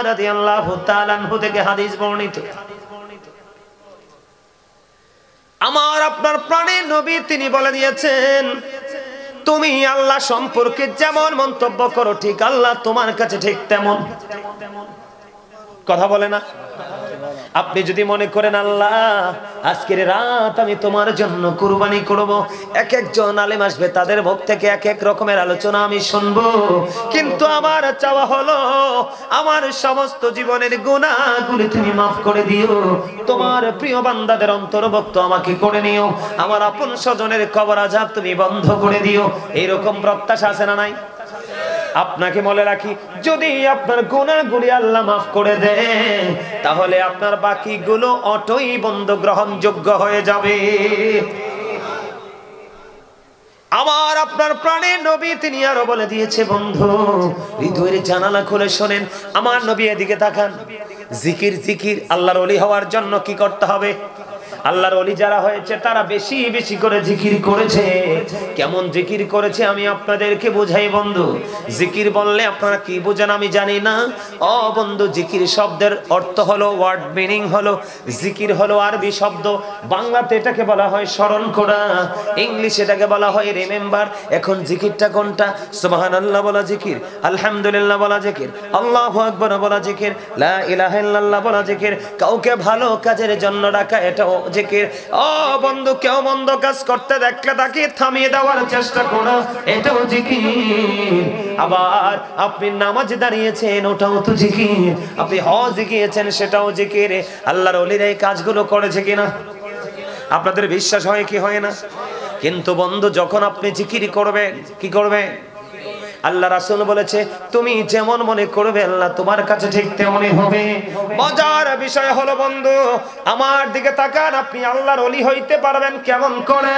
রাদিয়াল্লাহু তাআলা আনহু থেকে হাদিস বর্ণিত, আমার আপনার প্রাণের নবী তিনি বলে দিয়েছেন, তুমি আল্লাহ সম্পর্কে যেমন মন্তব্য করো ঠিক আল্লাহ তোমার কাছে ঠিক তেমন। কথা বলে না? আপনি যদি মনে করেন আল্লাহ আজকের রাত আমি তোমার জন্য কুরবানি করব, এক একজন আলেম আসবে তাদের মুখ থেকে এক এক রকমের আলোচনা আমি শুনবো, কিন্তু আমার চাওয়া হলো আমার সমস্ত জীবনের গুনাহগুলো তুমি মাফ করে দিও, তোমার প্রিয় বান্দাদের অন্তর্ভুক্ত আমাকে করে নিও, আমার আপন স্বজনের কবর আযাব তুমি বন্ধ করে দিও। এইরকম প্রত্যাশা আছে না নাই? আপনাকে বলে রাখি, যদি আপনার গুনাহগুলি আল্লাহ মাফ করে দেয় তাহলে আপনার বাকিগুলো অটোই বন্ধ গ্রহণযোগ্য হয়ে যাবে। আমার আপনার প্রাণের নবী তিনি আরো বলে দিয়েছে, বন্ধু হৃদয়ের জানালা খুলে শোনেন, আমার নবী এদিকে তাকান। জিকির জিকির আল্লাহর ওলি হওয়ার জন্য কি করতে হবে? আল্লাহর ওলি যারা হয়েছে তারা বেশি বেশি করে জিকির করেছে। কেমন জিকির করেছে আমি আপনাদেরকে বোঝাই বন্ধু। জিকির বললে আপনারা কি বোঝেন আমি জানি না। ও বন্ধু, জিকির শব্দের অর্থ হলো, ওয়ার্ড মিনিং হলো, জিকির হলো আরবি শব্দ, বাংলাতে এটাকে বলা হয় স্মরণ করা, ইংলিশে এটাকে বলা হয় রিমেম্বার। এখন জিকিরটা কোনটা? সুবহানাল্লাহ বলা জিকির, আলহামদুলিল্লাহ বলা জিকির, আল্লাহু আকবার বলা জিকির, লা ইলাহা ইল্লাল্লাহ বলা জিকির, কাউকে ভালো কাজের জন্য ডাকা এটাও জিকির। ও বন্ধু, কেউ মন্দ কাজ করতে দেখলে তাকে থামিয়ে দেওয়ার চেষ্টা করো, এটাও জিকির। আবার আপনি নামাজ দাঁড়িয়েছেন ওটাও তো জিকির, আপনি হজ গিয়েছেন সেটাও জিকির। আল্লাহর ওলিরা এই কাজগুলো করেছে কিনা আপনাদের বিশ্বাস হয় কি হয় না? কিন্তু বন্ধু যখন আপনি জিকির করবেন কি করবেন? আল্লাহ রাসূল বলেছে, তুমি যেমন মনে করবে আল্লাহ তোমার কাছে ঠিক তেমনই হবে। মজার বিষয় হলো বন্ধু, আমার দিকে তাকান, আপনি আল্লাহর ওলি হইতে পারবেন কেমন করে?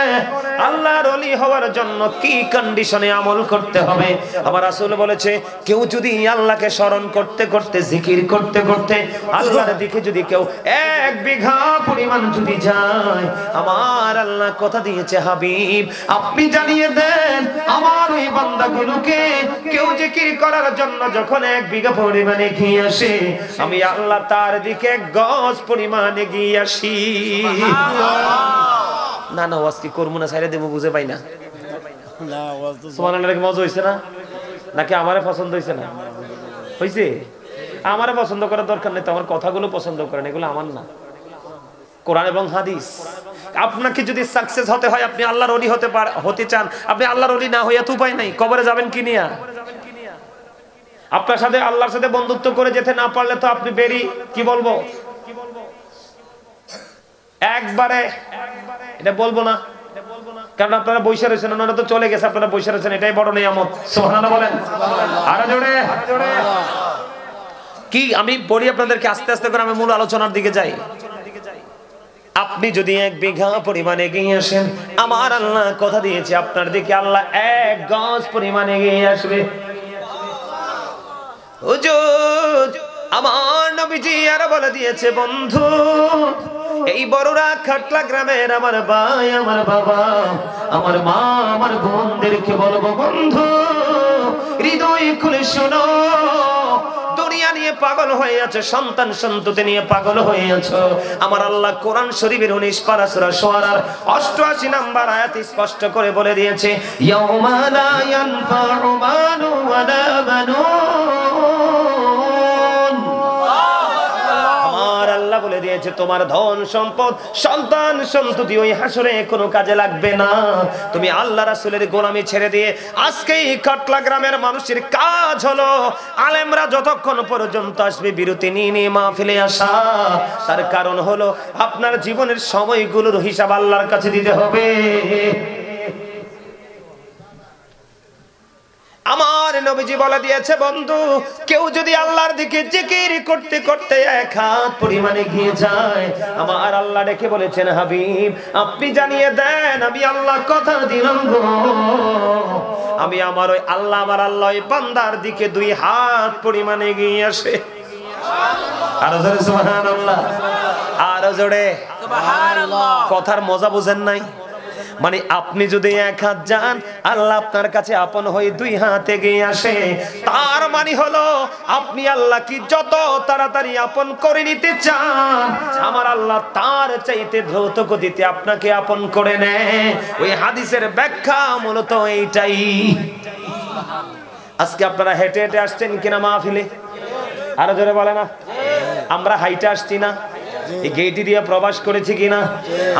আল্লাহর ওলি হওয়ার জন্য কি কন্ডিশনে আমল করতে হবে? আমার রাসূল বলেছে, কেউ যদি আল্লাহকে স্মরণ করতে করতে জিকির করতে করতে আল্লাহর দিকে যদি কেউ 1 বিঘা পরিমাণ যদি যায়, আমার আল্লাহ কথা দিয়েছে হাবিব আপনি জানিয়ে দেন আমার ওই বান্দাগুলোকে কেউ জিকির করার জন্য যখন 1 বিঘা পরিমাণে এগিয়ে আসে, আমি আল্লাহ তার দিকে 1 গজ পরিমাণে এগিয়ে আসি। না না, ওয়াজ কি করবো না ছাইরা দেবো বুঝে পাই না। সুবহানাল্লাহ, কি মজা হইছে না? নাকি আমারে পছন্দ হইছে না? হইছে? আমারে পছন্দ করার দরকার নেই তো, আমার কথাগুলো পছন্দ করেন, এগুলো আমার না, কোরআন এবং হাদিস। আপনাকে যদি সাকসেস হতে হয়, আপনি আল্লাহর ওলি হতে চান, আপনি আল্লাহর ওলি না হইয়া তো উপায় নাই, কবরে যাবেন কি নিয়া? আপনার সাথে আল্লাহর সাথে বন্ধুত্ব করে যেতে না পারলে তো আপনি বেরি কি বলবো একবারে, এটা বলবো না, কারণ আপনারা বৈশা রয়েছেন, ওনারা তো চলে গেছে, আপনারা বৈশা রয়েছেন, এটাই বড় নিয়ামত। সুবহানাল্লাহ বলেন আরো জোরে। কি আমি বলি আপনাদেরকে আস্তে আস্তে করে, আমি মূল আলোচনার দিকে যাই। আপনি যদি 1 বিঘা পরিমাণে এগিয়ে আসেন, আমার আল্লাহ কথা দিয়েছে আপনার দিকে আল্লাহ 1 গজ পরিমাণে এগিয়ে আসবে। হুজুর, আমার নবীজি আর বলে দিয়েছে, বন্ধু এই বড়রা খাটলা গ্রামের আমার ভাই, আমার বাবা, আমার মা, আমার বোনদেরকে বলবো, বন্ধু হৃদয় খুলে শোনো, দুনিয়া নিয়ে পাগল হয়ে আছে, সন্তান সন্ততি নিয়ে পাগল হয়ে আছো। আমার আল্লাহ কোরআন শরীফের 19 পারা সূরা শুআরার 88 নম্বর আয়াত স্পষ্ট করে বলে দিয়েছে, ইয়াউমা লা ইয়ানফাউ মালু ওয়ালা বানুন। আমার আল্লাহ বলে দিয়েছে, তোমার ধন সম্পদ সন্তান সন্ততি ওই হাসরে কোনো কাজে লাগবে না। তুমি আল্লাহ রাসূলের গোলামি ছেড়ে দিয়ে আজকে এই কাটলা গ্রামের মানুষের কাজ হলো, আলেমরা যতক্ষণ পর্যন্ত আসবে বিরতি নিয়ে মাহফিলে আসা। তার কারণ হলো আপনার জীবনের সময়গুলোর হিসাব আল্লাহর কাছে দিতে হবে। আমার নবীজি বলে দিয়েছে, বন্ধু কেউ যদি আল্লাহর দিকে জিকির করতে করতে 1 হাত পরিমাণে গিয়ে যায়, আমার আল্লাহ ডেকে বলেছেন, হাবিব আপনি জানিয়ে দেন আমি আল্লাহ কথা দিলাম গো, আমি আমার ওই আল্লাহ, আমার আল্লাহ ওই বান্দার দিকে 2 হাত পরিমাণে গিয়ে আসে। আরো জোরে সুবহানাল্লাহ, আরো জোরে সুবহানাল্লাহ। কথার মজা বুঝেন নাই? মানে আপনি যদি এক হাত যান আল্লাহ আপনার কাছে আপন হয়ে দুই হাত এগিয়ে আসে, তার মানে হলো আপনি আল্লাহকে যত তাড়াতাড়ি আপন করে নিতে চান আমার আল্লাহ তার চাইতে দ্রুত গতিতে আপনাকে আপন করে নেয়। ওই হাদিসের ব্যাখ্যা মূলত এইটাই। আজকে আপনারা হেঁটে হেঁটে আসছেন কিনা মাহফিলে? আরো জোরে বলে না। আমরা হাইটে আসছি না? এই গেটে দিয়ে প্রবেশ করেছি কিনা?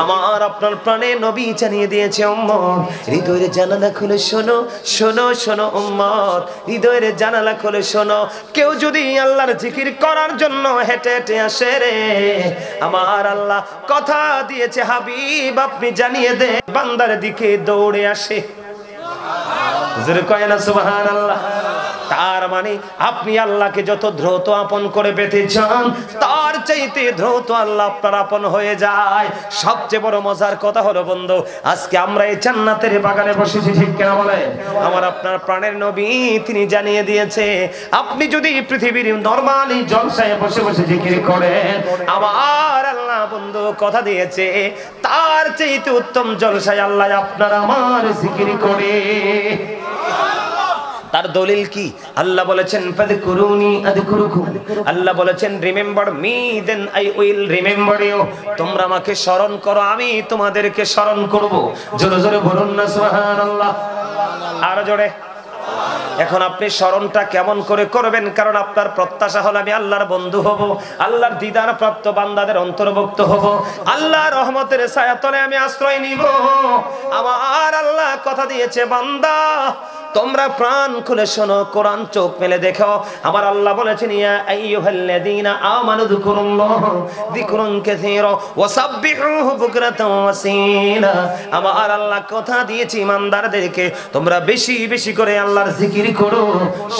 আমার আপনার প্রাণে নবী জানিয়ে দিয়েছে উম্মত হৃদয়ের জানালা খুলে শোনো, শোনো শোনো উম্মত হৃদয়ের জানালা খুলে শোনো, কেউ যদি আল্লাহর জিকির করার জন্য হেঁটে হেঁটে আসে রে, আমার আল্লাহ কথা দিয়েছে হাবিব আপনি জানিয়ে দে বান্দার দিকে দৌড়ে আসে। জোরে কয় না সুবহানাল্লাহ। তার মানে আপনি আল্লাহকে যত দ্রুত আপন করে পেতে চান তার চাইতে দ্রুত আল্লাহ আপনার আপন হয়ে যায়। সবচেয়ে বড় মজার কথা হলো বন্ধু, আজকে আমরা এই জান্নাতের বাগানে বসেছি, ঠিক কিনা বলে? আমার আপনার প্রাণের নবী তিনি জানিয়ে দিয়েছে আপনি যদি পৃথিবীর নরমালি জলসায় বসে বসে জিকির করেন আমার আল্লাহ বন্ধু কথা দিয়েছে তার চাইতে উত্তম জলসায় আল্লাহ আপনার আমার জিকির করে। তার দলিল কি? আল্লাহ বলেছেন ফাযকুরুনি আযকুরুকুম, আল্লাহ বলেছেন remember me then I will remember you, তোমরা আমাকে স্মরণ করো আমি তোমাদেরকে স্মরণ করব। জোরে জোরে বলুন না সুবহানাল্লাহ। আরো জোরে। এখন আপনি স্মরণটা কেমন করে করবেন? কারণ আপনার প্রত্যাশা হলো আমি আল্লাহর বন্ধু হব, আল্লাহর দিদার প্রাপ্ত বান্দাদের অন্তর্ভুক্ত হব, আল্লাহর রহমতের ছায়াতলে আমি আশ্রয় নিব। আমার আল্লাহ কথা দিয়েছে বান্দা তোমরা প্রাণ খুলে শোনো, কোরআন চোখ মেলে দেখো। আমার আল্লাহ বলেছেন ইয়া আইয়ুহাল্লাযীনা আমানু যিকুরুল্লাহ যিকরুন কাসীরা ওয়াসাব্বিহুহু বুকরাতাও ওয়াসীলা। আমার আল্লাহ কথা দিয়েছে ইমানদারদেরকে তোমরা বেশি বেশি করে আল্লাহর জিকির করো,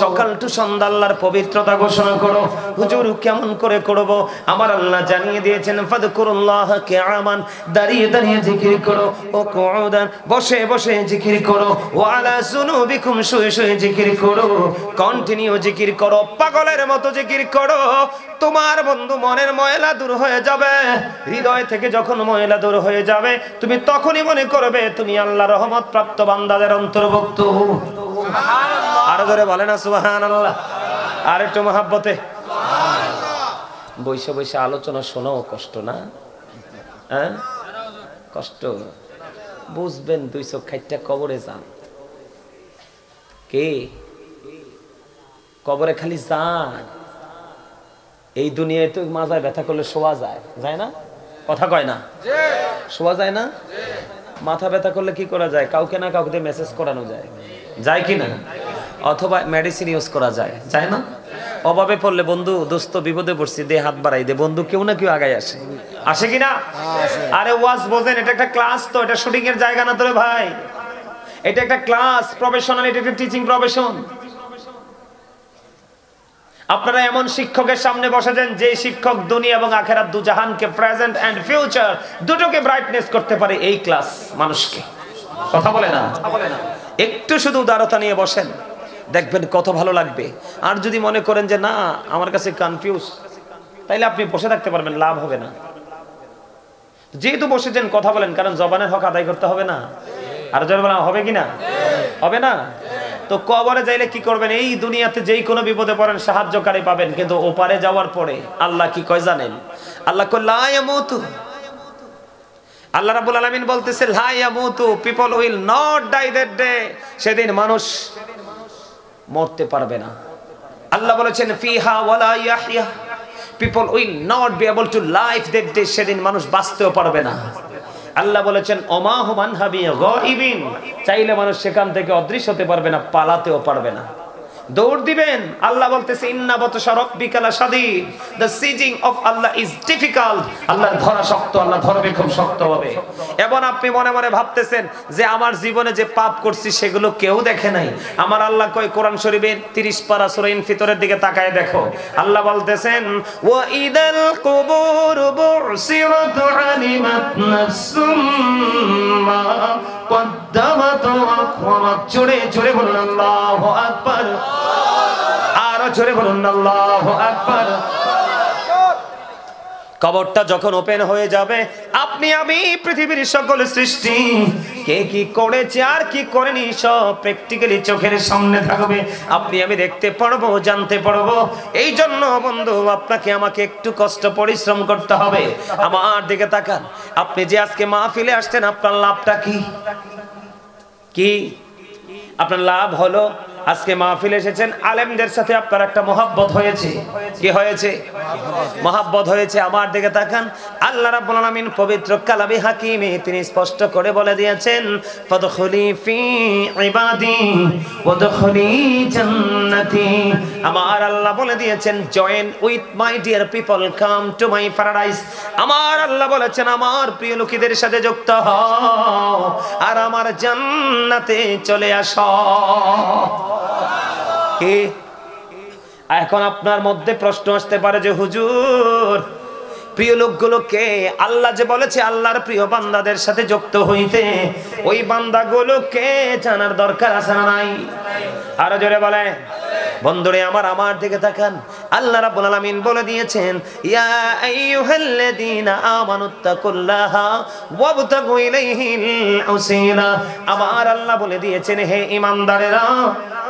সকাল টু সন্ধ্যা আল্লাহর পবিত্রতা ঘোষণা করো। হুজুর কেমন করে করব? আমার আল্লাহ জানিয়ে দিয়েছেন ফাযকুরুল্লাহ কিয়ামান, দাঁড়িয়ে দাঁড়িয়ে জিকির করো, ও কুউদান বসে বসে জিকির করো, ওয়া আলা সুনুবি শুয়ে শুয়ে জিকির করো, কন্টিনিউ জিকির করো, পাগলের মতো জিকির করো। তোমার বন্ধু মনের ময়লা দূর হয়ে যাবে, হৃদয় থেকে যখন ময়লা দূর হয়ে যাবে তুমি তখনই মনে করবে তুমি আল্লাহর রহমত প্রাপ্ত বান্দাদের অন্তর্ভুক্ত। আরো জোরে বলে না সুবহানাল্লাহ। আর একটু মহাব্বতে বৈশা বৈশা আলোচনা শোনাও কষ্ট না? হ্যাঁ কষ্ট। বুঝবেন 2 চোখ খাইটা কবরে যান। কে কবরে খালি যান? এই দুনিয়ায় তো মাজায় ব্যথা করলে শোয়া যায়, যায় না? কথা কয় না? শোয়া যায় না? মাথা ব্যথা করলে কি করা যায়? কাউকে না কাউকে মেসেজ করানো যায়, যায় কি না? অথবা মেডিসিন ইউজ করা যায়, যায় না? অভাবে পড়লে বন্ধু দোস্ত বিপদে পড়ছি দে হাত বাড়াই দে, বন্ধু কেউ না কেউ আগায় আসে, আসে কিনা? আরে ওয়াজ বোঝেন, এটা একটা ক্লাস, তো এটা শুটিং এর জায়গা না তো রে ভাই, এটা একটা ক্লাস প্রফেশনাল, এটা একটা টিচিং প্রফেশন। আপনারা এমন শিক্ষকের সামনে বসেছেন যে শিক্ষক দুনিয়া এবং আখিরাত দুজাহানকে প্রেজেন্ট এন্ড ফিউচার দুটোকে ব্রাইটনেস করতে পারে। এই ক্লাস মানুষকে কথা বলে না। একটু শুধু উদারতা নিয়ে বসেন, দেখবেন কত ভালো লাগবে। আর যদি মনে করেন যে না আমার কাছে কনফিউজ, তাইলে আপনি বসে থাকতে পারবেন, লাভ হবে না। যেহেতু বসেছেন কথা বলেন, কারণ জবানের হক আদায় করতে হবে না? আর জোরে বলা হবে কিনা? হবে না? তো কবরে যাইলে কি করবেন? এই দুনিয়াতে যেই কোনো বিপদে পড়েন সাহায্যকারী পাবেন, কিন্তু ওপারে যাওয়ার পরে আল্লাহ কি কয় জানেন? আল্লাহ কয় লা ইয়ামুতু। আল্লাহ রাব্বুল আলামিন বলতেছে লা ইয়ামুতু, people will not die that day. সেদিন মানুষ মরতে পারবে না। আল্লাহ বলেছেন ফিহা ওয়ালা ইয়াহইয়া, people will not be able to live that day. সেদিন মানুষ বাঁচতেও পারবে না। আল্লাহ বলেছেন ওমা হুম আনহা বিগাইবিন, চাইলে মানুষ সেখান থেকে অদৃশ্য হতে পারবে না, পালাতেও পারবে না, দৌড় দিবেন। আল্লাহ বলতেছে ইন্না বাতশা রাব্বিকা লাশাদীদ, দ্য সিজিং অফ আল্লাহ ইজ ডিফিকাল্ট। আল্লাহর ধরা শক্ত, আল্লাহ ধরবে খুব শক্ত হবে। এবং আপনি মনে মনে ভাবতেছেন যে আমার জীবনে যে পাপ করছি সেগুলো কেউ দেখে নাই। আমার আল্লাহ কয় কোরআন শরীফের 30 পারা সূরা ইনফিতরের দিকে তাকায় দেখো, আল্লাহ বলতেছেন ওয়া ইদাল কুবুর বুসিরাত আলিমাত নাফসুম মা কদ্দামাত ওয়া আখরাত। জোরে জোরে বলুন আল্লাহু আকবার, আরো জোরে বলুন আল্লাহু আকবার। কবরটা যখন ওপেন হয়ে যাবে, আপনি আমি পৃথিবীর সকল সৃষ্টি কে কি করেছে আর কি করেনি সব প্র্যাকটিক্যালি চোখের সামনে থাকবে, আপনি আমি দেখতে পারবো, জানতে পারবো। এই জন্য বন্ধু আপনাকে আমাকে একটু কষ্ট পরিশ্রম করতে হবে। আমার দিকে তাকান, আপনি যে আজকে মাহফিলে আসছেন আপনার লাভটা কি? কি আপনার লাভ হলো? আজকে মাহফিলে এসেছেন, আলেমদের সাথে আপনার একটা মহব্বত হয়েছে। কি হয়েছে? মহব্বত হয়েছে। আমার দিকে তাকান, আল্লাহ রাব্বুল আলামিন পবিত্র কালামে হাকিমে তিনি স্পষ্ট করে বলে দিয়েছেন, ফাদখুলি ফি ইবাদি ওয়াদখুলি জান্নাতি। আমার আল্লাহ বলে দিয়েছেন, join with my dear people, come to my paradise. আমার আল্লাহ বলেছেন, আমার প্রিয় লোকেদের সাথে যুক্ত হও আর আমার জান্নাতে চলে আসো। কি এখন আপনার মধ্যে প্রশ্ন আসতে পারে যে হুজুর, প্রিয় লোকগুলোকে আল্লাহ যে বলেছে আল্লাহর প্রিয় বান্দাদের সাথে যুক্ত হইতে, ওই বান্দাগুলোকে জানার দরকার আছে না নাই? আরো জোরে বলে। বন্ধুরে আমার দিকে তাকান, আল্লাহ রাব্বুল আলামিন বলে দিয়েছেন, ইয়া আইয়ুহাল্লাযীনা আমানুত্তাকুল্লাহা ওয়াবতাগু ইলাইহিল উসিলা। আমার আল্লাহ বলে দিয়েছেন, হে ঈমানদারেরা,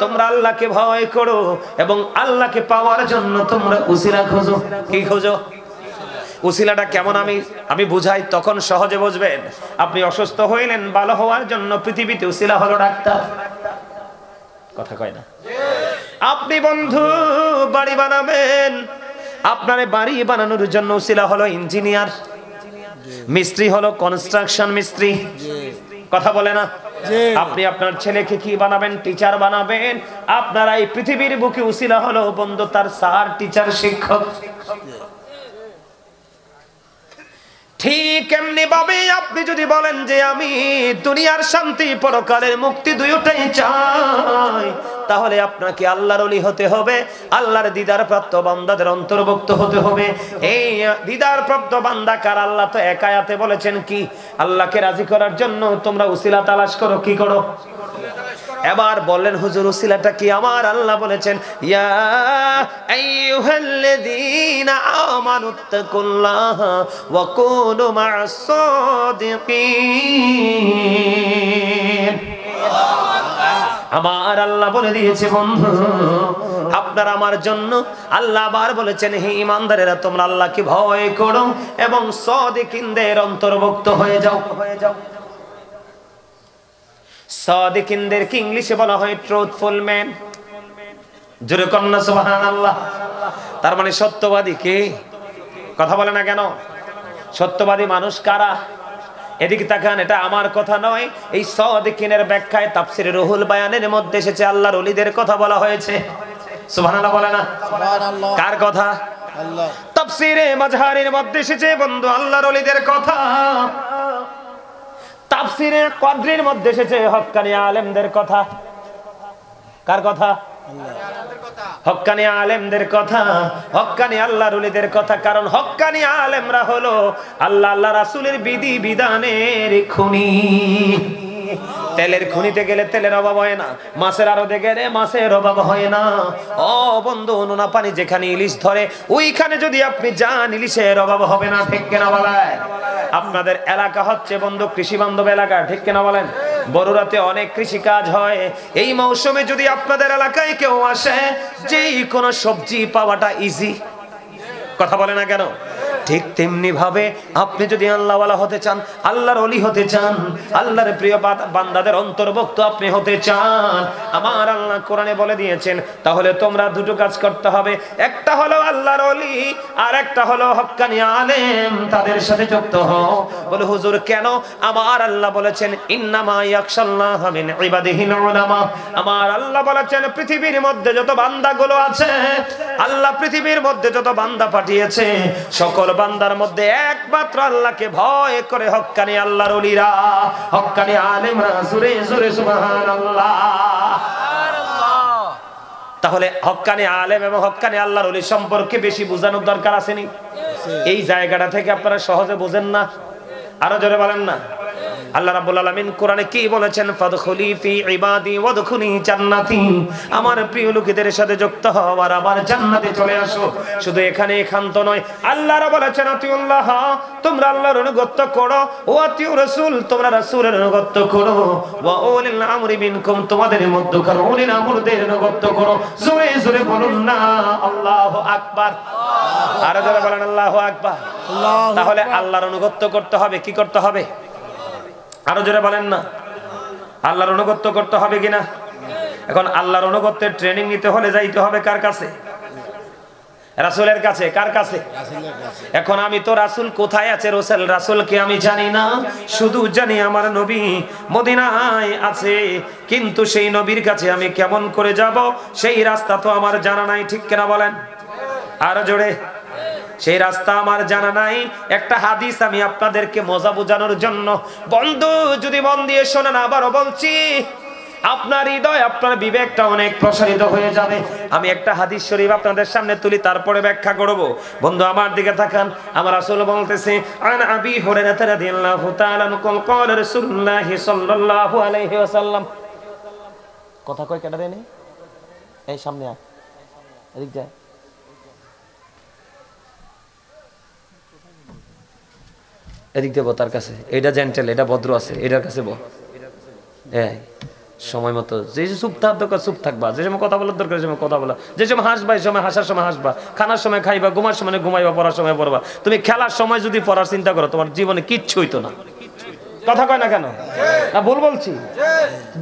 তোমরা আল্লাহকে ভয় করো এবং আল্লাহকে পাওয়ার জন্য তোমরা উসিলা খোঁজো। কি খোঁজো? উসিলাটা কেমন আমি বুঝাই, তখন সহজে বুঝবেন। আপনি অসুস্থ হইলেন, ভালো হওয়ার জন্য পৃথিবীতে উসিলা হলো ডাক্তার। কথা কয় না? আপনি বন্ধু বাড়ি বানাবেন, আপনার বাড়ি বানানোর জন্য উসিলা হলো ইঞ্জিনিয়ার, মিস্ত্রি হলো কনস্ট্রাকশন মিস্ত্রি। কথা বলে না? আপনি আপনার ছেলেকে কি বানাবেন? টিচার বানাবেন। আপনার এই পৃথিবীর বুকে উসিলা হলো বন্ধু তার স্যার, টিচার, শিক্ষক। ঠিক এমনি ভাবে আপনি যদি বলেন যে আমি দুনিয়ার শান্তি পরকালের মুক্তি দুইটাই চাই, তাহলে আপনাকে আল্লাহর ওলি হতে হবে, আল্লাহর দিদার প্রাপ্ত বান্দাদের অন্তর্ভুক্ত হতে হবে। এই দিদার প্রাপ্ত বান্দা কার? আল্লাহ তো এক আয়াতে বলেছেন কি, আল্লাহকে রাজি করার জন্য তোমরা উসিলা তালাশ করো। কি করো? এবার বললেন হুজুর উসিলাটা কি? আমার আল্লাহ বলেছেন, ইয়া আইয়ুহাল্লাযীনা আমানুত্তাকুল্লাহা ওয়া কুনু মা'আস সাদিকিন। আমার আল্লাহ বলে দিয়েছে বন্ধু, আপনার আমার জন্য আল্লাহ আবার বলেছেন, হে ঈমানদারেরা, তোমরা আল্লাহকে ভয় করো এবং সাদিকিনদের অন্তর্ভুক্ত হয়ে যাও। সাদিকিনদের কি ইংলিশে বলা হয় ট্রুথফুল ম্যান। জোরে কন্না সুবহানাল্লাহ। তার মানে সত্যবাদী কে? কথা বলে না কেন? সত্যবাদী মানুষ কারা? এদিকে তাকান, এটা আমার কথা নয়। এই সাদিকিনের ব্যাখ্যায় তাফসীরে রুহুল বায়ানের মধ্যে এসেছে আল্লাহর ওলিদের কথা বলা হয়েছে। সুবহানাল্লাহ বলে না? সুবহানাল্লাহ। কার কথা? আল্লাহ। তাফসীরে মাজহারির মধ্যে এসেছে বন্ধু আল্লাহর ওলিদের কথা। তাফসীরে কদরির মধ্যে এসেছে হক্কানি আলেমদের কথা। কার কথা? হক্কানি আলেমদের কথা, হক্কানি আল্লাহর ওলিদের কথা। কারণ হক্কানি আলেমরা হলো আল্লাহ আল্লাহ রাসূলের বিধি বিধানের খুনি। তেলের খনিতে গেলে তেলের অভাব হয় না, মাছের আড়তে গেলে মাছের অভাব হয় না। ও বন্ধু, নোনা পানি যেখানে ইলিশ ধরে ওইখানে যদি আপনি যান, ইলিশের অভাব হবে না। ঠিক কিনা বলেন? আপনাদের এলাকা হচ্ছে বন্ধু কৃষি বান্ধব এলাকা, ঠিক কিনা বলেন? বড়ুরাতে অনেক কৃষি কাজ হয়। এই মৌসুমে যদি আপনাদের এলাকায় কেউ আসে, যেই কোনো সবজি পাওয়াটা ইজি। কথা বলে না কেন? ঠিক তেমনি ভাবে আপনি যদি আল্লাহওয়ালা হতে চান, আল্লাহর ওলি হতে চান, আল্লাহর প্রিয় বান্দাদের অন্তর্ভুক্ত আপনি হতে চান, আমার আল্লাহ কোরআনে বলে দিয়েছেন, তাহলে তোমরা দুটো কাজ করতে হবে। একটা হলো আল্লাহর ওলি, আর একটা হলো হক্কানি আলেম, তাদের সাথে যুক্ত হও। বলে হুজুর কেন? আমার আল্লাহ বলেছেন, ইন্নামা ইয়াখশাল্লাহা মিন ইবাদিহিল উলামা। আমার আল্লাহ বলেছেন, পৃথিবীর মধ্যে যত বান্দাগুলো আছে, আল্লাহ পৃথিবীর মধ্যে যত বান্দা পাঠিয়েছে, সকল বান্দার মধ্যে একমাত্র আল্লাহকে ভয় করে হক্কানি আল্লাহর ওলিরা, হক্কানি আলেমরা। জোরে জোরে সুবহানাল্লাহ। তাহলে হক্কানি আলেম এবং হক্কানি আল্লাহর ওলি সম্পর্কে বেশি বোঝানোর দরকার আছে নি? এই জায়গাটা থেকে আপনারা সহজে বোঝেন না। আরো জোরে বলেন না। আল্লাহ রাব্বুল আলামিন কোরআনে কি বলেছেন? ফাদখুলি ফি ইবাদি ওয়াদখুলি জান্নাতি, আমার প্রিয় লোকেদের সাথে যুক্ত হও আর আমার জান্নাতে চলে আসো। শুধু এখানে একান্ত নয়, আল্লাহর বলেছেন আতিউল্লাহ, তোমরা আল্লাহর অনুগত করো, ও আতিউ রাসূল, তোমরা রাসূলের অনুগত করো, ওয়া উলিল আমরি মিনকুম, তোমাদের মধ্যকার উলিল আমরদের অনুগত করো। জোরে জোরে বলুন না আল্লাহু আকবার। আর যারা বলেন আল্লাহু আকবার। তাহলে আল্লাহর অনুগত করতে হবে, কি করতে হবে? আরো জোরে বলেন না, আল্লাহর অনুগত করতে হবে কিনা? এখন আল্লাহর অনুগত্যের ট্রেনিং নিতে হলে যাইতে হবে কার কাছে? রাসূলের কাছে। কার কাছে? এখন আমি তো রাসূল কোথায় আছে, রাসূলকে আমি জানি না, শুধু জানি আমার নবী মদিনায় আছে, কিন্তু সেই নবীর কাছে আমি কেমন করে যাব সেই রাস্তা তো আমার জানা নাই, ঠিক কিনা বলেন? আরো জোরে, সেই রাস্তা আমার জানা নাই। একটা হাদিস আমি আপনাদেরকে মজা বোঝানোর জন্য, বন্ধু যদি মন দিয়ে শোনেন, আবারও বলছি, আপনার হৃদয় আপনার বিবেকটা অনেক প্রসারিত হয়ে যাবে। আমি একটা হাদিস শরীফ আপনাদের সামনে তুলি, তারপরে ব্যাখ্যা করব। বন্ধু আমার দিকে তাকান, আমার রাসূল বলতেছে, আন আবি হুরায়রা রাদিয়াল্লাহু তাআলা আনহু ক্বালা রাসূলুল্লাহ সাল্লাল্লাহু আলাইহি ওয়াসাল্লাম। কথা কই কেডা দেনি? এই সামনে আয়, এদিক যা। এদিক দেব তার কাছে, এটা জেন্টেল, এটা ভদ্র আছে, এটার কাছে বল। এই সময় মতো যে চুপ থাকার দরকার চুপ থাকবা, যে সময় কথা বলার দরকার যে সময় কথা বলা, যে সময় হাসবা এই সময় হাসার সময় হাসবা, খানার সময় খাইবা, ঘুমার সময় ঘুমাইবা, পড়ার সময় পড়বা। তুমি খেলার সময় যদি পড়ার চিন্তা করো, তোমার জীবনে কিচ্ছু হইতো না। কথা কয় না কেন? না ভুল বলছি?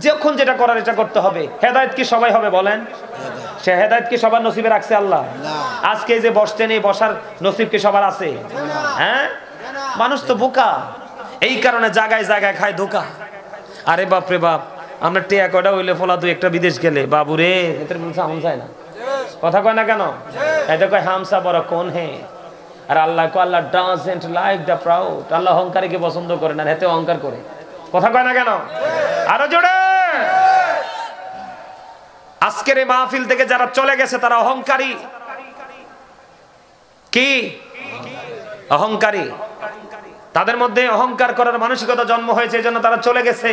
যখন যেটা করার এটা করতে হবে। হেদায়েত কি সবাই হবে বলেন? সে হেদায়েত কি সবার নসিবে রাখছে আল্লাহ? আজকে যে বসতেন, এই বসার নসিব কি সবার আছে? হ্যাঁ, মানুষ তো বোকা, এই কারণে জায়গায় জায়গায় খায় ধোকা। আরে বাপ রে বাপ, আমরা টিয়া কয়টা হইলে ফলা দুই একটা বিদেশ গেলে বাবু রে, এদের মনসা হাম চায় না। কথা কয় না কেন? এটা কয় হামসা বড় কোন হে। আর আল্লাহ কয় আল্লাহ ডাজন্ট লাইক দ্য প্রাউড, আল্লাহ অহংকারীকে পছন্দ করে না, এতে অহংকার করে। কথা কয় না কেন? আরো জোরে। আজকের এই মাহফিল থেকে যারা চলে গেছে তারা অহংকারী। কি অহংকারী? তাদের মধ্যে অহংকার করার মানসিকতা জন্ম হয়েছে, এই জন্য তারা চলে গেছে।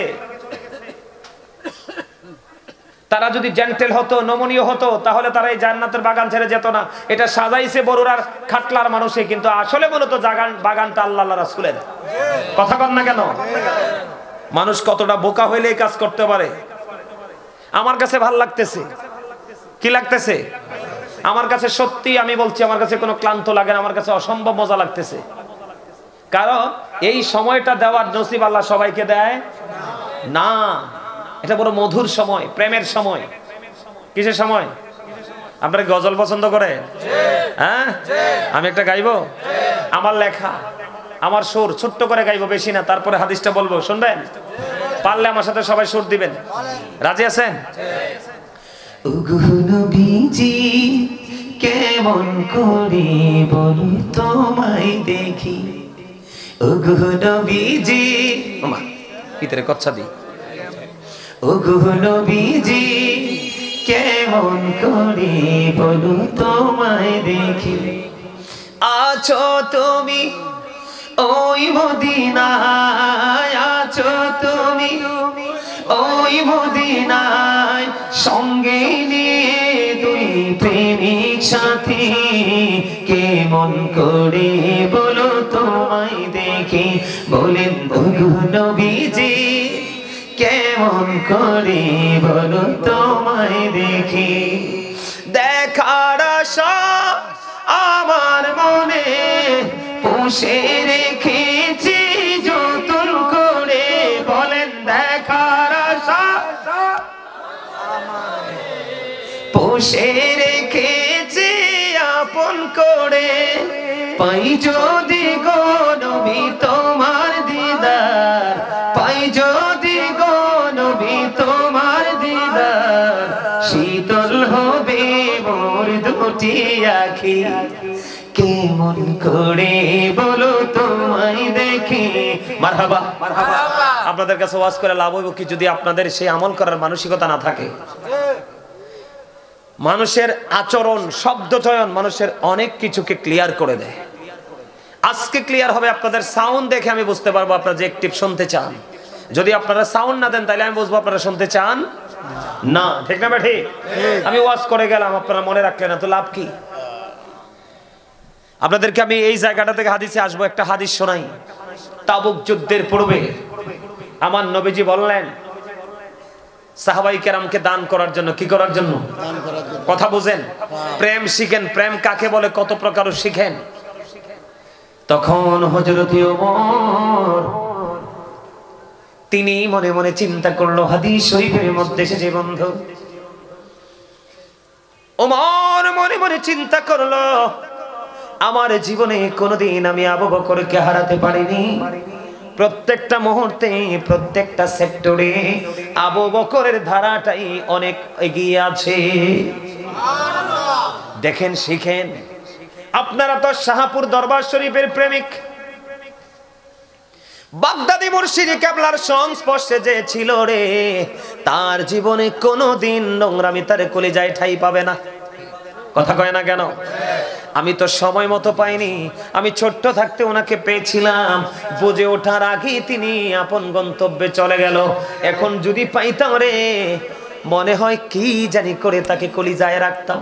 তারা যদি জেন্টেল হতো, নমনীয় হতো, তাহলে তারা এই জান্নাতের বাগান ছেড়ে যেত না। এটা সাজাইছে বড়ুরার খাটলার মানুষে, কিন্তু আসলে মূলত বাগানটা আল্লাহ রাসূলের। কথা কন না কেন? মানুষ কতটা বোকা হইলে এই কাজ করতে পারে। আমার কাছে ভাল লাগতেছে। কি লাগতেছে? আমার কাছে সত্যি আমি বলছি, আমার কাছে কোনো ক্লান্ত লাগে না, আমার কাছে অসম্ভব মজা লাগতেছে। কারণ এই সময়টা দেওয়ার নসিব আল্লাহ সবাইকে দেয় না। এটা বড় মধুর সময়, প্রেমের সময়। কিসের সময়? আপনারা গজল পছন্দ করে? হ্যাঁ, আমি একটা গাইবো, আমার লেখা, আমার সুর, ছোট্ট করে গাইবো, বেশি না, তারপরে হাদিসটা বলবো, শুনবেন? পারলে আমার সাথে সবাই সুর দিবেন। রাজি আছেন? ওগো নবীজি কেমন করে বলি তোমায় দেখি, ওগো নবীজি, ওমা ভিতরে কচ্ছা দি, ওগো নবীজি কেমন করে বলো তোমায় দেখি, আছো তুমি ওই মদিনায়, আছো তুমি ওই মদিনায়, সঙ্গে নিয়ে দুই প্রেমিক সাথী, কেমন করে বলো তোমায় দেখি। বলেন ওগো নবীজি কেমন করে বলো তোমায় দেখি, দেখার আশা আমার মনে পুষে রেখেছি যতন করে। বলেন দেখার আশা পুষে রেখেছি আপন করে, পাই যদি গো নবী তোমার দিদার, পাই যদি গো নবী তোমার দিদার, শীতল হবে মোর দুটি আখি, কেমন করে বলো তোমায় দেখি। মারহাবা। আপনাদের কাছে ওয়াজ করে লাভ হইব কি যদি আপনাদের সেই আমল করার মানসিকতা না থাকে? মানুষের আচরণ, শব্দ চয়ন মানুষের অনেক কিছুকে ক্লিয়ার করে দেয়। আজকে ক্লিয়ার হবে আপনাদের সাউন্ড দেখে, আমি বুঝতে পারবো আপনারা যে অ্যাক্টিভ শুনতে চান। যদি আপনারা সাউন্ড না দেন তাহলে আমি বুঝবো আপনারা শুনতে চান না। ঠিক না ঠিক? আমি ওয়াজ করে গেলাম, আপনারা মনে রাখলেন না, তো লাভ কি? আপনাদেরকে আমি এই জায়গাটা থেকে হাদিসে আসবো, একটা হাদিস শোনাই। তাবুক যুদ্ধের পূর্বে আমার নবীজি বললেন সাহাবাই কেরামকে দান করার জন্য। কি করার জন্য? কথা বুঝেন, প্রেম শিখেন। প্রেম কাকে বলে, কত প্রকার শিখেন। তখন হযরত ওমর তিনি মনে মনে চিন্তা করলো, হাদিস শরীফের মধ্যে এসেছে বন্ধু, ওমর মনে মনে চিন্তা করলো, আমার জীবনে কোনোদিন আমি আবু বকরকে হারাতে পারিনি। প্রত্যেকটা মুহূর্তে, প্রত্যেকটা সেক্টরে আবু বকরের ধারাটাই অনেক এগিয়ে আছে। দেখেন, শিখেন। আপনারা তো শাহপুর দরবার শরীফের প্রেমিক। বাগদাদি মুর্শিদ কেবলার সংস্পর্শে যে ছিল রে, তার জীবনে কোনোদিন নোংরামি তার কলিজায় ঠাঁই পাবে না। কথা কয় না কেন? আমি তো সময় মতো পাইনি। আমি ছোট্ট থাকতে ওনাকে পেয়েছিলাম, বুঝে ওঠার আগেই তিনি আপন গন্তব্যে চলে গেল। এখন যদি পাইতাম রে, মনে হয় কি জানি করে তাকে কলিজায় রাখতাম।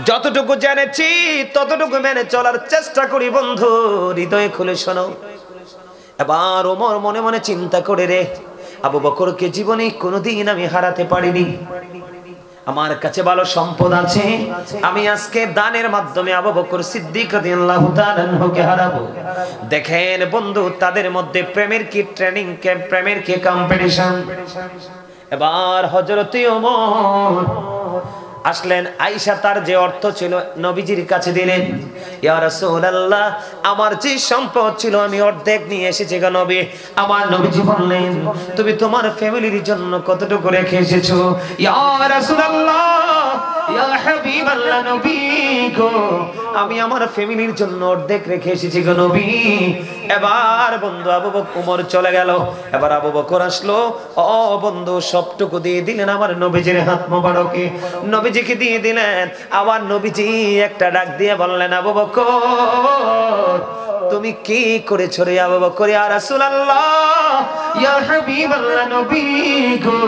যতটুকু জেনেছি ততটুকু মেনে চলার চেষ্টা করি বন্ধু, হৃদয়ে খুলে শোনো। এবার ওমর মনে মনে চিন্তা করে, রে আবু বকরকে জীবনে কোনোদিন আমি হারাতে পারিনি। আমার কাছে ভালো সম্পদ আছে, আমি আজকে দানের মাধ্যমে আবু বকর সিদ্দিক রাদিয়াল্লাহু তাআলা আনহুকে হারাবো। দেখেন বন্ধু, তাদের মধ্যে প্রেমের কি ট্রেনিং ক্যাম্প, প্রেমের কি কম্পিটিশন। এবার হযরত ওমর আসলেন, আয়েশা তার যে অর্থ ছিল নবীজির কাছে দিলেন। ইয়া রাসূলুল্লাহ, আমার যে সম্পদ ছিল আমি অর্ধেক নিয়ে এসেছি গো নবী। আমার নবীজি বললেন, তুমি তোমার ফ্যামিলির জন্য কতটুকু রেখে এসেছো? ইয়া রাসূলুল্লাহ, ইয়া হাবিবাল্লাহ, নবী গো, আমি আমার ফ্যামিলির জন্য অর্ধেক রেখে এসেছি গো নবী। এবার বন্ধু আবু বকর ওমর চলে গেল। এবার আবু বকর আসলো, ও বন্ধু সবটুকু দিয়ে দিলেন আমার নবীজির হাত মোবারকে। নবীজিকে দিয়ে দিলেন। আবার নবীজি একটা ডাক দিয়ে বললেন, আবু বকর তুমি কি করেছো রে আবু বকর? ইয়া রাসূলুল্লাহ, ইয়া হাবিবাল্লাহ, নবী গো,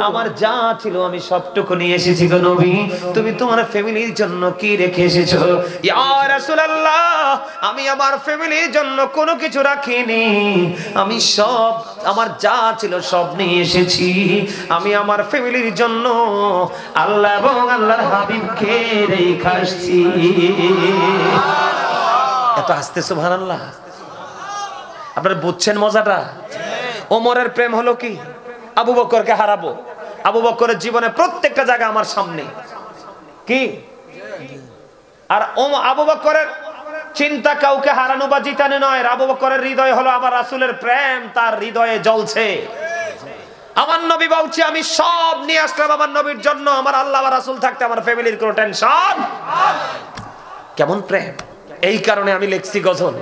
আমার যা ছিল আমি সবটুকু নিয়ে এসেছি গো নবী। তুমি তোমার ফ্যামিলির জন্য কি রেখে এসেছো? ইয়া রাসূলুল্লাহ, আমি আমার ফ্যামিলির জন্য কোনো কিছু রাখিনি। আমি সব, আমার যা ছিল সব নিয়ে এসেছি। আমি আমার ফ্যামিলির জন্য আল্লাহ এবং আল্লাহর হাবিবকে রেখে আসছি। এত আস্তে সুবহানাল্লাহ। আপনারা বুঝছেন মজাটা? ওমরের প্রেম হলো কি? আবু বকরকে হারাবো। আবু বকরের জীবনে প্রত্যেকটা জায়গা আমার সামনে কি, আর আবু বকরের চিন্তা কাউকে হারানো বা জিতানো নয়। আবু বকরের হৃদয় হলো আমার রাসূলের প্রেম, তার হৃদয়ে জ্বলছে। আমার নবী বলছে, আমি সব নিয়ে আসলাম আমার নবীর জন্য। আমার আল্লাহ আর রাসূল থাকতে আমার ফ্যামিলির কোনো টেনশন। কেমন প্রেম! এই কারণে আমি লিখছি গজল।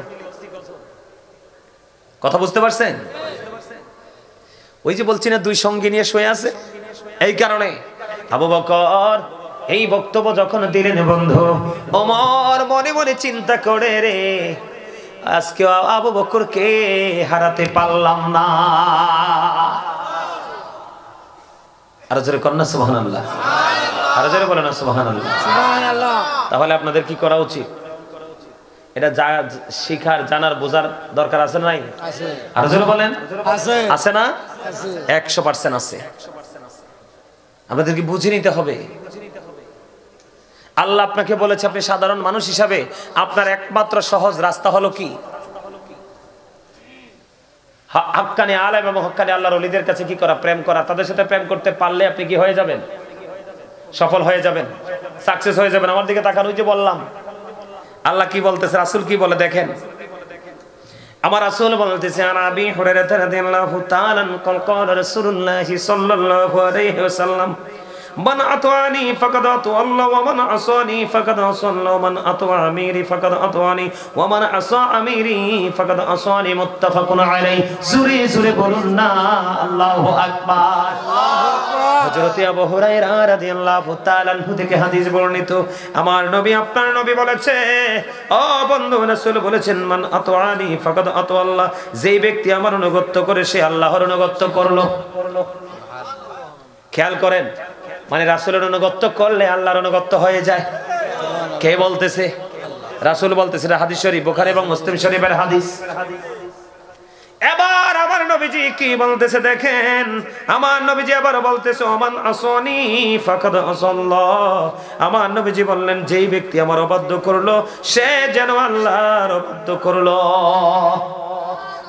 কথা বুঝতে পারছেন? ওই যে বলছি না, দুই সঙ্গী নিয়ে শুয়ে আছে, এই কারণে আবু বকর এই বক্তব্য যখন দিলেন বন্ধু, ওমর মনে মনে চিন্তা করে, রে আজকে আবু বকরকে হারাতে পারলাম না। আরো জোরে কন্যা সুবহানাল্লাহ, আরো জোরে বলেন না সুবহানাল্লাহ। তাহলে আপনাদের কি করা উচিত? এটা শিখার, জানার, বোঝার দরকার আছে না নাই? আরো জোরে বলেন, আছে না? 100% আছে। আপনাদেরকে বুঝে নিতে হবে। আল্লাহ আপনাকে বলেছে, আপনি সাধারণ মানুষ হিসাবে আপনার একমাত্র সহজ রাস্তা হলো কি? হাক্কানি আলেম এবং হাক্কানি আল্লাহর ওলিদের কাছে কি করা? প্রেম করা। তাদের সাথে প্রেম করতে পারলে আপনি কি হয়ে যাবেন? সফল হয়ে যাবেন, সাকসেস হয়ে যাবেন। আমার দিকে তাকান, ওই যে বললাম আল্লাহ কি বলতেছে, রাসূল কি বলে দেখেন। আমার রাসূল বলতেছে, আনাবি হুরায়রা রাদিয়াল্লাহু তাআলা ক্বাল রাসূলুল্লাহ সাল্লাল্লাহু আলাইহি ওয়াসাল্লাম, মান আতানি ফাকাদ আতা আল্লাহ ওয়া মান আসানি ফাকাদ আসা আল্লাহ, মান আতা আমিরি ফাকাদ আতানি ওয়া মান আসা আমিরি ফাকাদ আসানি। মুত্তাফাকুন আলাইহি। জোরে জোরে বলুন না আল্লাহু আকবার। হযরত আবু হুরায়রা রাদিয়াল্লাহু তাআলা আনহু থেকে হাদিস বর্ণিত, আমার নবী আপনার নবী বলেছে, ও বন্ধু রাসূল বলেছেন, মান আতওয়ানি ফাকাদ আতওয়াল্লাহ, যেই ব্যক্তি আমার অনুগত্য করে সে আল্লাহর অনুগত্য করলো। খেয়াল করেন, মানে রাসূলের অনুগত্য করলে আল্লাহর অনুগত্য হয়ে যায়। কে বলতেছে? রাসূল বলতেছে, হাদিস শরীফ, বুখারী এবং মুসলিম শরীফের হাদিস। এবার আমার নবীজি কি বলতেছে দেখেন, আমার নবীজি আবার বলতেছে, ওমান আসনি ফাকাদ আসাল্লাহ, আমার নবীজি বললেন, যেই ব্যক্তি আমার অবাধ্য করলো সে যেন আল্লাহর অবাধ্য করলো।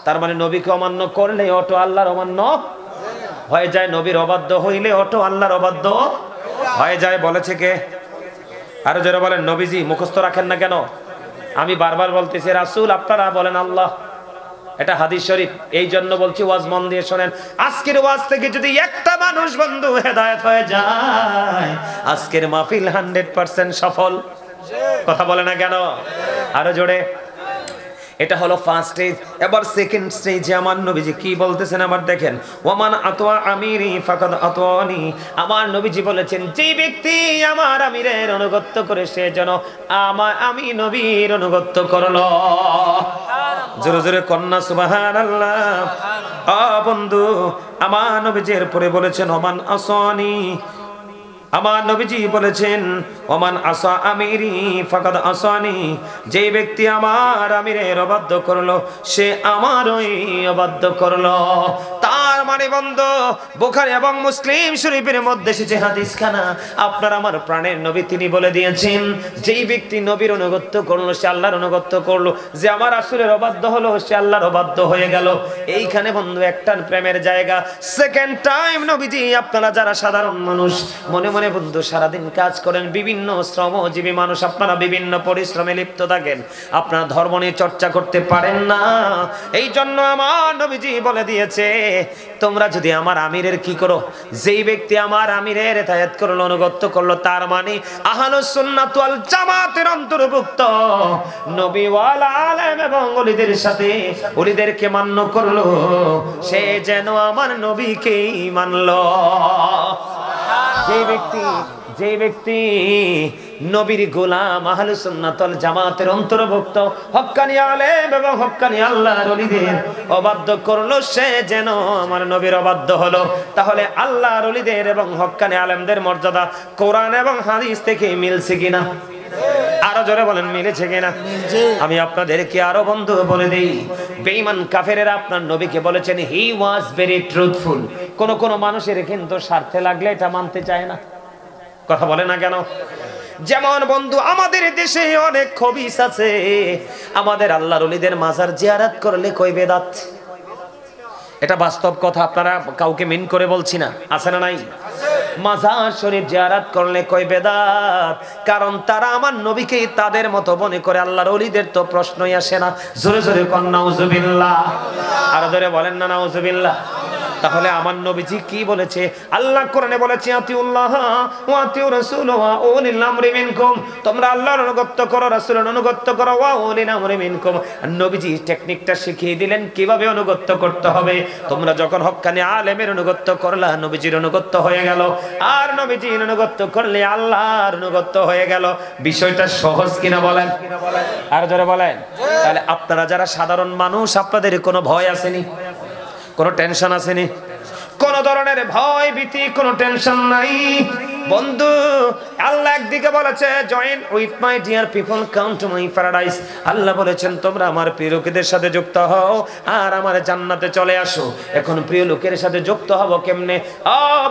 তার মানে নবীকে অমান্য করলে অটো আল্লাহর অমান্য হয়ে যায়, নবীর অবাধ্য হইলে অটো আল্লাহর অবাধ্য হয়ে যায়। বলেছে কে? আরো যারা বলেন, নবীজি মুখস্থ রাখেন না কেন? আমি বারবার বলতেছি রাসূল, আপনারা বলেন আল্লাহ। এটা হাদিস শরীফ, এই জন্য বলছি ওয়াজ মন দিয়ে শোনেন। আজকের ওয়াজ থেকে যদি একটা মানুষ বন্ধু হেদায়েত হয়ে যায়, আজকের মাহফিল 100% সফল। কথা বলে না কেন? আরো জোরে। এটা হলো ফার্স্ট স্টেজ। এবার সেকেন্ড স্টেজে আমার নবীজি কি বলতেছেন আবার দেখেন, ওমান আতওয়া আমিরি ফাকাদ আতওয়ানি, আমার নবীজি বলেছেন, যে ব্যক্তি আমার আমিরের অনুগত্য করে সে যেন আমি নবীর অনুগত্য করলো। জোরে জোরে কন্যা সুবহানাল্লাহ। বন্ধু, আমার নবীজির পরে বলেছেন, ওমান আসানি, আমার নবীজি বলেছেন, ওমান আসা আমিরি ফাকাদ আসানি, যে ব্যক্তি আমার আমিরের অবাধ্য করলো সে আমারই অবাধ্য করলো। তার মানে বন্ধু, বুখারী এবং মুসলিম শরীফের মধ্যে এসেছে হাদিসখানা, আপনার আমার প্রাণের নবী তিনি বলে দিয়েছেন, যেই ব্যক্তি নবীর অনুগত্য করলো সে আল্লাহর অনুগত্য করলো, যে আমার রাসূলের অবাধ্য হলো সে আল্লাহর অবাধ্য হয়ে গেল। এইখানে বন্ধু একটা প্রেমের জায়গা। সেকেন্ড টাইম নবীজি, আপনারা যারা সাধারণ মানুষ, মনে মনে বন্ধু সারাদিন কাজ করেন, বিভিন্ন শ্রমজীবী মানুষ, আপনারা বিভিন্ন পরিশ্রমে লিপ্ত থাকেন, আপনারা ধর্ম নিয়ে চর্চা করতে পারেন না। এই জন্য আমার নবীজি বলে দিয়েছে, তোমরা যদি আমার আমিরের কি করো, যেই ব্যক্তি আমার আমিরের ইতাআত করলো, অনুগত্য করলো, তার মানে আহলুস সুন্নাত ওয়াল জামাতের অন্তর্ভুক্ত, নবী ওয়াল আলেম এবং ওলিদের সাথে ওলিদেরকে মান্য করলো, সে যেন আমার নবীকেই মানলো। যে ব্যক্তি নবীর গোলাম, আহলুস সুন্নাত ওয়াল জামাতের অন্তর্ভুক্ত, হক্কানি আলেম এবং হক্কানি আল্লাহর ওলিদের অবাধ্য করলো, সে যেন আমার নবীর অবাধ্য হলো। তাহলে আল্লাহর ওলিদের এবং হক্কানি আলেমদের মর্যাদা কোরআন এবং হাদিস থেকে মিলছে কিনা? আরো জোরে বলেন, মিলেছে কিনা? আমি আপনাদেরকে আরো বন্ধু বলে দেই, বেঈমান কাফেরেরা আপনার নবীকে বলেছেন, হি ওয়াজ ভেরি ট্রুথফুল। কোন মানুষের কিন্তু স্বার্থে লাগলে এটা মানতে চায় না। কথা বলে না কেন? যেমন বন্ধু, আমাদের দেশে অনেক খবিস আছে, আমাদের আল্লাহর ওলিদের মাজার জিয়ারত করলে কই বেদাত। এটা বাস্তব কথা, আপনারা কাউকে মিন করে বলছি না, আছে না নাই? মাজার শরীফ জিয়ারত করলে কই বেদাত, কারণ তারা আমার নবীকে তাদের মতো মনে করে। আল্লাহর ওলিদের তো প্রশ্নই আসে না। জোরে জোরে কোন নাউজুবিল্লাহ, আর জোরে বলেন না নাউজুবিল্লাহ। তাহলে আমার নবীজি কি বলেছে? আল্লাহ কোরআনে বলেছে, আতিউল্লাহ ওয়া আতিউর রাসূল ওয়া উলিল আমরি মিনকুম, তোমরা আল্লাহর অনুগত্য করো, রাসূলের অনুগত্য করো, ওয়া উলিল আমরি মিনকুম। নবীজি টেকনিকটা শিখিয়ে দিলেন কিভাবে অনুগত্য করতে হবে। তোমরা যখন হক্কানি আলেমের অনুগত্য করলা, নবীজির অনুগত্য হয়ে গেল, আর নবীজির অনুগত্য করলে আল্লাহর অনুগত্য হয়ে গেল। বিষয়টা সহজ কিনা বলেন? আর যারা বলেন, তাহলে আপনারা যারা সাধারণ মানুষ, আপনাদের কোনো ভয় আসেনি? কোনো টেনশন আসেনি? কোন ধরনের ভয় ভীতি, কোনো টেনশন নাই বন্ধু। আল্লাহ একদিকে বলেছে, join with my dear people, come to my paradise. আল্লাহ বলেছেন, তোমরা আমার প্রিয় লোকেদের সাথে যুক্ত হও আর আমার জান্নাতে চলে আসো। এখন প্রিয় লোকের সাথে যুক্ত হব কেমনে?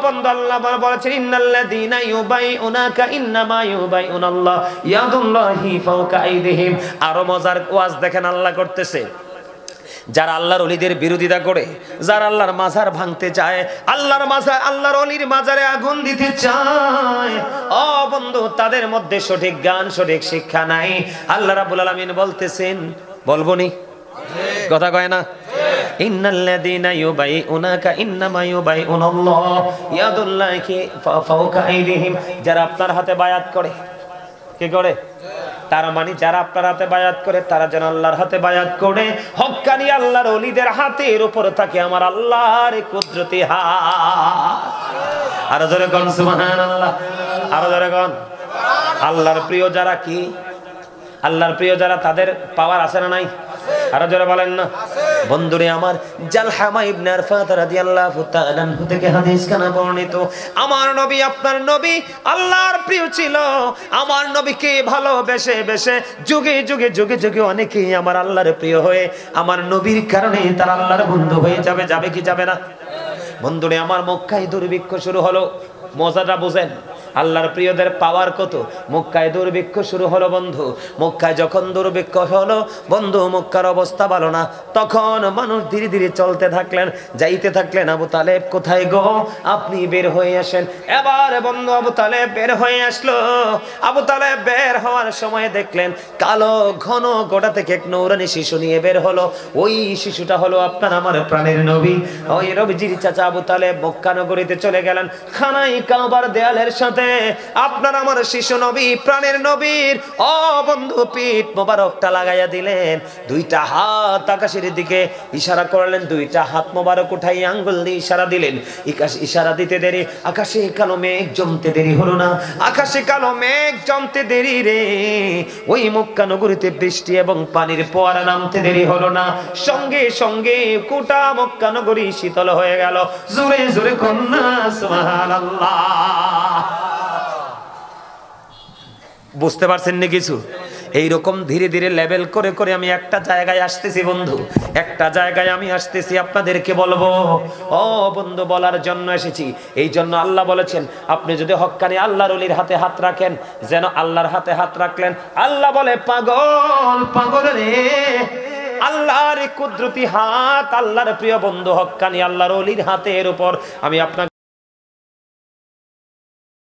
বন্ধু, আল্লাহ বলেছেন, ইন্নাল্লাযীনা ইউবাইউনাকা ইন্নামা ইউবাইউনাল্লাহ ইয়াদুল্লাহি ফাওকা আইদিহিম। আরো মজার ওয়াজ দেখেন আল্লাহ করতেছে, যারা আল্লাহর ওলিদের বিরোধিতা করে, যারা আল্লাহর মাজার ভাঙতে চায়, আল্লাহর ওলির মাজারে আগুন দিতে চায়, বন্ধু, তাদের মধ্যে সঠিক জ্ঞান, সঠিক শিক্ষা নাই। আল্লাহ রাব্বুল আলামিন বলতেছেন, বলবো নি? কথা কয় না? ইন্নাল্লাযীনা ইউবাইউনাকা ইন্নামা ইউবাইউনাল্লাহ ইয়াদুল্লাহি ফাওকা আইদিহিম। যারা আপনার হাতে বায়াত করে, কি করে? তার মানে যারা আপনার হাতে বায়াত করে, তারা যেন আল্লাহর হাতে বায়াত করে। হক্কানি আল্লাহর ওলিদের হাতের উপর থাকে আমার আল্লাহর কুদরতি হাত। আর জোরে কোন সুবহানাল্লাহ, আর জোরে কোন। আল্লাহর প্রিয় যারা, কি আল্লাহর প্রিয় যারা, তাদের পাওয়ার আছে না নাই? আরো জোরে বলেন না। বন্ধুরে আমার, জালহামা ইবনে আরফাত রাদিয়াল্লাহু তাআলা আনহু থেকে হাদিস কানা বর্ণিত, আমার নবী আপনার নবী আল্লাহর প্রিয় ছিল। আমার নবীকে ভালোবেসে বেসে যুগে যুগে যুগে যুগে অনেকেই আমার আল্লাহর প্রিয় হয়ে আমার নবীর কারণে তার আল্লাহর বন্ধু হয়ে যাবে। যাবে কি যাবে না? বন্ধুরে আমার, মক্কায় দুর্ভিক্ষ শুরু হলো। মজাটা বুঝেন, আল্লাহর প্রিয়দের পাওয়ার কত। মক্কায় দুর্ভিক্ষ শুরু হলো বন্ধু। মক্কায় যখন দুর্ভিক্ষ হলো বন্ধু, মক্কার অবস্থা ভালো না। তখন মানুষ ধীরে ধীরে চলতে থাকলেন, যাইতে থাকলেন। আবু তালেব কোথায় গো, আপনি বের হয়ে আসেন। এবার বন্ধু আবু তালেব বের হয়ে আসলো। আবু তালেব বের হওয়ার সময় দেখলেন কালো ঘন গোটা থেকে এক নৌরানি শিশু নিয়ে বের হলো। ওই শিশুটা হলো আপনার আমার প্রাণের নবী। ওই নবীজির চাচা আবু তালেব মক্কা নগরীতে চলে গেলেন। খানাই কাবার দেয়ালের সাথে আপনার আমার শিশু নবী, প্রাণের নবীর ও বন্ধু পিঠ মোবারকটা লাগাইয়া দিলেন। দুইটা হাত আকাশের দিকে ইশারা করলেন, দুইটা হাত মোবারক উঠাই আঙ্গুল দিয়ে ইশারা দিলেন। ইশারা দিতে দেরি আকাশে কালো মেঘ জমতে দেরি হলো না। আকাশে কালো মেঘ জমতে দেরি রে, ওই মক্কা নগরীতে বৃষ্টি এবং পানির ফোয়ারা নামতে দেরি হলো না। সঙ্গে সঙ্গে গোটা মক্কা নগরী শীতল হয়ে গেল। জোরে জোরে কন্যা সুবহানাল্লাহ। বুঝতে পারছেন না কিছু? এইরকম ধীরে ধীরে লেভেল করে করে আমি একটা জায়গায় আসতেছি বন্ধু, একটা জায়গায় আমি আসতেছি, আপনাদেরকে বলবো। ও বন্ধু, বলার জন্য এসেছি। এই জন্য আল্লাহ বলেছেন, আপনি যদি হক্কানি আল্লাহর ওলির হাতে হাত রাখেন, যেন আল্লাহর হাতে হাত রাখলেন। আল্লাহ বলে, পাগল পাগল রে, আল্লাহর কুদরতি হাত, আল্লাহর প্রিয় বন্ধু হক্কানি আল্লাহর ওলির হাতের উপর আমি আপনাকে